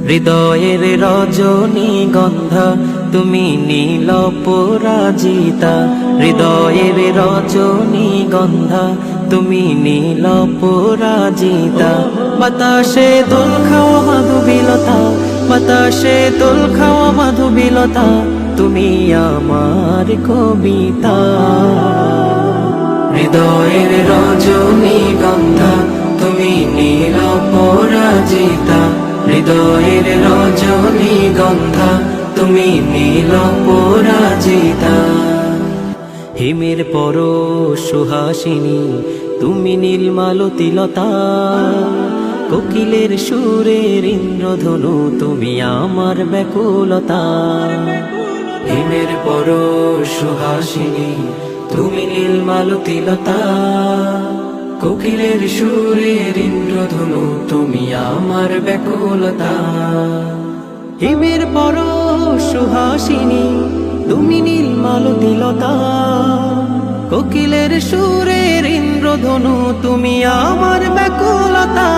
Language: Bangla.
হৃদয়ের রজনীগন্ধা তুমি নীল পরাজিতা, হৃদয়ের রজনীগন্ধা তুমি নীল পরাজিতা। বাতাসে দোল খাওয়া মাধুবিলতা, বাতাসে দোল খাওয়া মাধুবিলতা, তুমি আমার কবিতা। হৃদয়ের রজনীগন্ধা তুমি নীল পরাজিতা, হৃদয়ের রজনীগন্ধা তুমি নীল পরাজিতা। হিমের পর সুহাসিনী তুমি নীলমালতিলতা, কোকিলের সুরের ইন্দ্রধনু তুমি আমার ব্যাকুলতা। হিমের পর সুহাসিনী তুমি নীলমালতিলতা, কোকিলের সুরের ইন্দ্রধনু তুমি আমার ব্যাকুলতা। হিমের পর সুহাসিনী তুমি নীলমালতিলতা, কোকিলের সুরের ইন্দ্রধনু তুমি আমার ব্যাকুলতা।